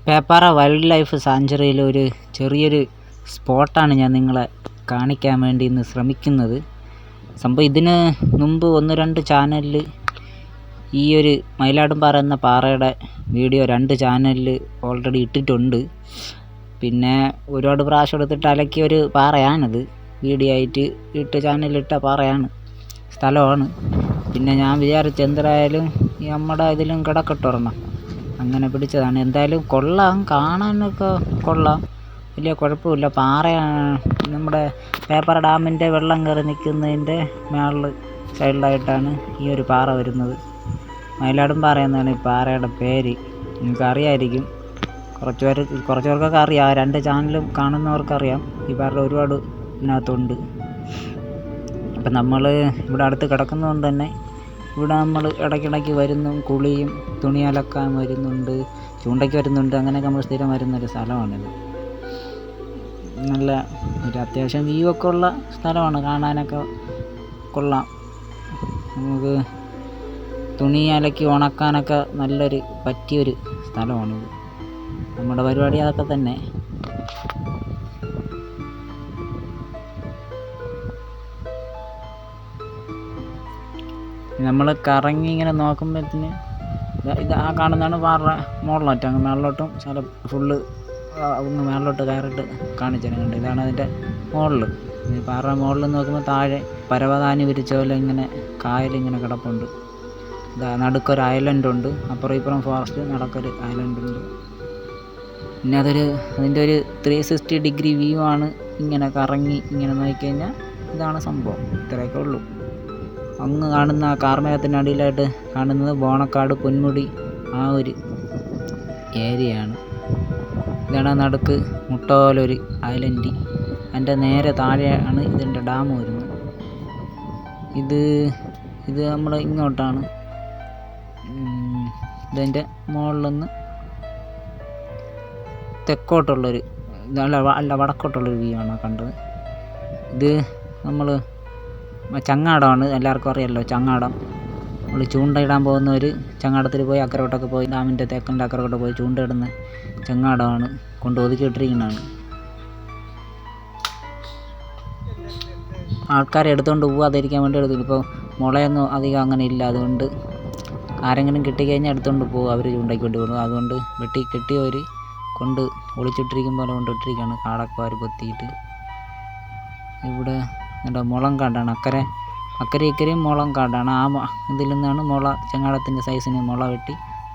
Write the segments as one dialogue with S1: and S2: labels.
S1: Peppara wild life സാങ്ച്വറിയിലെ ഒരു ചെറിയൊരു സ്പോട്ടാണ് ഞാൻ നിങ്ങളെ കാണിക്കാൻ വേണ്ടി ഇന്ന് ശ്രമിക്കുന്നത്. സംഭവം ഇതിന് മുമ്പ് 1-2 ചാനലിൽ ഈ ഒരു മയിലാടുംപാറ എന്ന പാറയുടെ വീഡിയോ 2 ചാനലിൽ ഓൾറെഡി ഇട്ടിട്ടുണ്ട്. പിന്നെ ഒരുപാട് പ്രാവശ്യം എടുത്തിട്ട് അലക്കിയ ഒരു പാറയാണിത്. വീഡിയോ ആയിട്ട് ചാനലിലിട്ട പാറയാണ്, സ്ഥലമാണ്. പിന്നെ ഞാൻ വിചാരിച്ചു എന്തായാലും നമ്മുടെ ഇതിലും കിടക്കട്ടൊരെണ്ണം, അങ്ങനെ പിടിച്ചതാണ്. എന്തായാലും കൊള്ളാം, കാണാനൊക്കെ കൊള്ളാം, വലിയ കുഴപ്പമില്ല. പാറയാണ്, നമ്മുടെ പേപ്പാറ ഡാമിൻ്റെ വെള്ളം കയറി നിൽക്കുന്നതിൻ്റെ മേളിൽ സൈഡിലായിട്ടാണ് ഈ ഒരു പാറ വരുന്നത്. മയിലാടുംപാറ എന്നാണ് ഈ പാറയുടെ പേര്. നിങ്ങൾക്കറിയായിരിക്കും, കുറച്ച് പേർക്കൊക്കെ അറിയാം. 2 ചാനലും കാണുന്നവർക്കറിയാം. ഈ പാറ ഒരുപാട് ഇതിനകത്തുണ്ട്. അപ്പം നമ്മൾ ഇവിടെ അടുത്ത് കിടക്കുന്നതുകൊണ്ട് തന്നെ ഇവിടെ നമ്മൾ ഇടയ്ക്കിടയ്ക്ക് വരുന്നു, കുളിയും തുണി അലക്കാൻ വരുന്നുണ്ട്, ചൂണ്ടയ്ക്ക് വരുന്നുണ്ട്. അങ്ങനെയൊക്കെ നമ്മൾ സ്ഥിരം വരുന്നൊരു സ്ഥലമാണിത്. നല്ല ഒരു അത്യാവശ്യം വ്യൂ ഒക്കെ ഉള്ള സ്ഥലമാണ്, കാണാനൊക്കെ കൊള്ളാം. നമുക്ക് തുണി അലക്കി ഉണക്കാനൊക്കെ നല്ലൊരു പറ്റിയൊരു സ്ഥലമാണിത്. നമ്മുടെ പരിപാടി അതൊക്കെ തന്നെ. നമ്മൾ കറങ്ങി ഇങ്ങനെ നോക്കുമ്പോഴത്തേന് ഇത് ആ കാണുന്നതാണ് പാറ മുകളിലോട്ട്, അങ്ങ് മേളിലോട്ടും ചില ഫുള്ള് ഒന്ന് മേളിലോട്ട് കയറിയിട്ട് കാണിച്ചിരുന്നുണ്ട്. ഇതാണ് അതിൻ്റെ മുകളിൽ. ഈ പാറ മുകളിൽ നോക്കുമ്പോൾ താഴെ പരവതാനി വിരിച്ച പോലെ ഇങ്ങനെ കായലിങ്ങനെ കിടപ്പുണ്ട്. ഇതാ നടുക്കൊരു ഐലൻഡുണ്ട്, അപ്പുറം ഇപ്പുറം ഫോറസ്റ്റ്, നടക്കൊരു ഐലൻഡുണ്ട്. പിന്നെ അതിൻ്റെ ഒരു 360 ഡിഗ്രി വ്യൂ ആണ്. ഇങ്ങനെ കറങ്ങി ഇങ്ങനെ നോക്കിക്കഴിഞ്ഞാൽ ഇതാണ് സംഭവം. ഇത്രയൊക്കെ ഉള്ളൂ. അങ്ങ് കാണുന്ന കാർമേഘത്തിൻ്റെ അടിയിലായിട്ട് കാണുന്നത് ബോണക്കാട്, പൊന്മുടി ആ ഒരു ഏരിയയാണ്. ഇതാണ് നടുക്ക് മുട്ട പോലൊരു ഐലൻഡ്. അതിൻ്റെ നേരെ താഴെയാണ് ഇതിൻ്റെ ഡാം വരുന്നത്. ഇത് നമ്മൾ ഇങ്ങോട്ടാണ്. ഇതിൻ്റെ മുകളിൽ നിന്ന് തെക്കോട്ടുള്ളൊരു അല്ല വടക്കോട്ടുള്ളൊരു വ്യൂ ആണ് കണ്ടത്. ഇത് നമ്മൾ ചങ്ങാടമാണ്, എല്ലാവർക്കും അറിയാമല്ലോ ചങ്ങാടം. നമ്മൾ ചൂണ്ടയിടാൻ പോകുന്നവർ ചങ്ങാടത്തിൽ പോയി അക്കരോട്ടൊക്കെ പോയി ഡാമിൻ്റെ തെക്കൻ്റെ അക്കരോട്ട് പോയി ചൂണ്ടയിടുന്ന ചങ്ങാടമാണ്, കൊണ്ട് ഒതുക്കിയിട്ടിരിക്കുന്നതാണ്. ആൾക്കാരെ എടുത്തുകൊണ്ട് പോകാതിരിക്കാൻ വേണ്ടി എടുത്തു. ഇപ്പോൾ മുളയൊന്നും അധികം അങ്ങനെ ഇല്ല, അതുകൊണ്ട് ആരെങ്കിലും കിട്ടിക്കഴിഞ്ഞാൽ എടുത്തുകൊണ്ട് പോകും. അവർ ചൂണ്ടയ്ക്ക് വേണ്ടി കൊടുക്കും. അതുകൊണ്ട് കെട്ടിയവർ കൊണ്ട് ഒളിച്ചിട്ടിരിക്കും പോലെ കൊണ്ടിട്ടിരിക്കുകയാണ്, കാടൊക്കെ വാരി പൊത്തിയിട്ട്. ഇവിടെ എന്താ മുളം കാടാണ്, അക്കരെ ഇക്കരെയും മുളം കാടാണ്. ആ ഇതിൽ നിന്നാണ് മുള, ചങ്ങാടത്തിൻ്റെ സൈസിന് മുള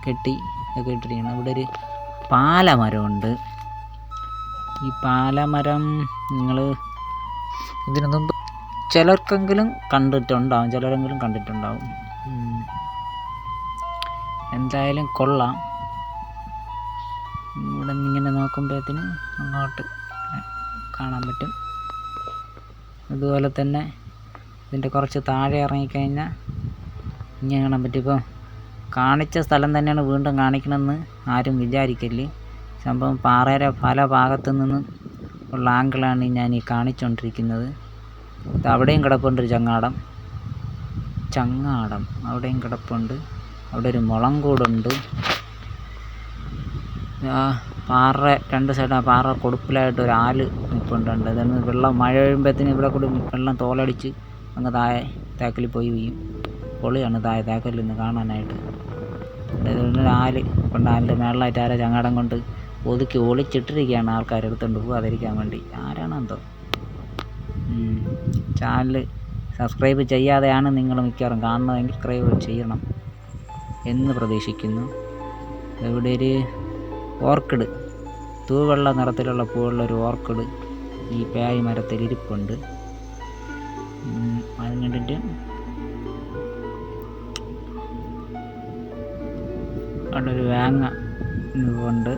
S1: കെട്ടി ഒക്കെ ഇട്ടിരിക്കുന്നത്. ഇവിടെ ഒരു പാലമരമുണ്ട്. ഈ പാലമരം നിങ്ങൾ ഇതിനു മുമ്പ് ചിലരെങ്കിലും കണ്ടിട്ടുണ്ടാവും. എന്തായാലും കൊള്ളാം. ഇവിടെ നിന്നിങ്ങനെ നോക്കുമ്പോഴത്തേന് അങ്ങോട്ട് കാണാൻ പറ്റും. അതുപോലെ തന്നെ ഇതിൻ്റെ കുറച്ച് താഴെ ഇറങ്ങിക്കഴിഞ്ഞാൽ ഇങ്ങനെ കാണാൻ പറ്റും. ഇപ്പോൾ കാണിച്ച സ്ഥലം തന്നെയാണ് വീണ്ടും കാണിക്കണമെന്ന് ആരും വിചാരിക്കല്ലേ. സംഭവം പാറയുടെ പല ഭാഗത്തു നിന്നും ഉള്ള ആംഗിളാണ് ഞാൻ ഈ കാണിച്ചുകൊണ്ടിരിക്കുന്നത്. ഇത് അവിടെയും കിടപ്പുണ്ട് ഒരു ചങ്ങാടം, അവിടെയും കിടപ്പുണ്ട്. അവിടെ ഒരു മുളം കൂടുണ്ട്. പാറ 2 സൈഡ്, ആ പാറ കൊടുപ്പിലായിട്ട് ഒരു ആല് നിൽപ്പുണ്ടുണ്ട്. അതൊന്ന് വെള്ളം മഴ വീഴുമ്പോഴത്തേന് ഇവിടെ കൂടി വെള്ളം തോലടിച്ച് അങ്ങ് തേക്കലിൽ പോയി വീഴും. പൊളിയാണ് താഴെ തേക്കലിൽ നിന്ന് കാണാനായിട്ട്. ഒരു ആല് കൊണ്ട് ആലിൻ്റെ മേളിലായിട്ട് ആരെ ചങ്ങാടം കൊണ്ട് ഒതുക്കി ഒളിച്ചിട്ടിരിക്കുകയാണ്, ആൾക്കാരെടുത്തുകൊണ്ട് പോകാതിരിക്കാൻ വേണ്ടി. ആരാണെന്തോ. ചാനൽ സബ്സ്ക്രൈബ് ചെയ്യാതെയാണ് നിങ്ങൾ മിക്കവാറും കാണുന്നതെങ്കിൽ സബ്സ്ക്രൈബ് ചെയ്യണം എന്ന് പ്രതീക്ഷിക്കുന്നു. ഇവിടെ ഒരു ഓർക്കിഡ്, തൂവെള്ള നിറത്തിലുള്ള പൂവുള്ളൊരു ഓർക്കിഡ് ഈ പേയ് മരത്തിൽ ഇരിപ്പുണ്ട്. അത് കണ്ടിട്ട് അവിടെ ഒരു വേങ്ങ ഉണ്ട്.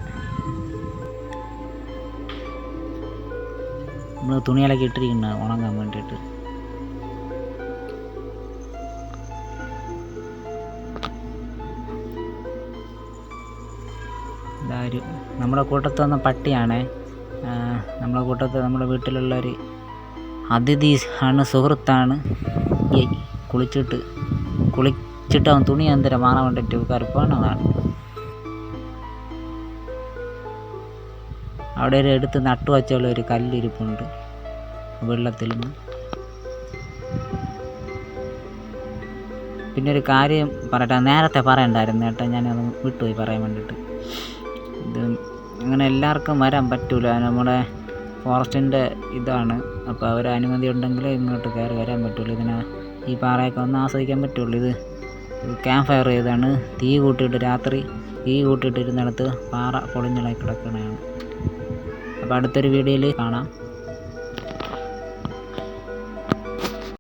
S1: നമ്മൾ തുണിയിലൊക്കെ ഇട്ടിരിക്കുന്ന ഉണങ്ങാൻ വേണ്ടിയിട്ട്. നമ്മുടെ കൂട്ടത്ത് വന്ന പട്ടിയാണേ. നമ്മുടെ വീട്ടിലുള്ളൊരു അതിഥി ആണ്, സുഹൃത്താണ്. കുളിച്ചിട്ട് അവൻ തുണി എന്തര മാറാൻ വേണ്ടിയിട്ട് കറുപ്പാണ്. അതാണ് അവിടെ ഒരു എടുത്ത് നട്ടു വച്ചുള്ള ഒരു കല്ലിരിപ്പുണ്ട് വെള്ളത്തിൽ. പിന്നെ ഒരു കാര്യം പറയട്ടെ, നേരത്തെ പറയണ്ടായിരുന്നു കേട്ടോ, ഞാനത് വിട്ടുപോയി പറയാൻ വേണ്ടിയിട്ട്. ഇത് അങ്ങനെ എല്ലാവർക്കും വരാൻ പറ്റില്ല, നമ്മുടെ ഫോറസ്റ്റിൻ്റെ ഇതാണ്. അപ്പോൾ അവർ അനുമതി ഉണ്ടെങ്കിൽ ഇങ്ങോട്ട് കയറി വരാൻ പറ്റുള്ളൂ. ഇതിനെ ഈ പാറയൊക്കെ ഒന്ന് ആസ്വദിക്കാൻ പറ്റുള്ളൂ. ഇത് ക്യാമ്പ് ഫയർ ചെയ്താണ്, തീ കൂട്ടിയിട്ട് രാത്രി തീ കൂട്ടിയിട്ടിരുന്നിടത്ത് പാറ പൊളിഞ്ഞിളായി കിടക്കുന്നതാണ്. അപ്പോൾ അടുത്തൊരു വീഡിയോയിൽ കാണാം.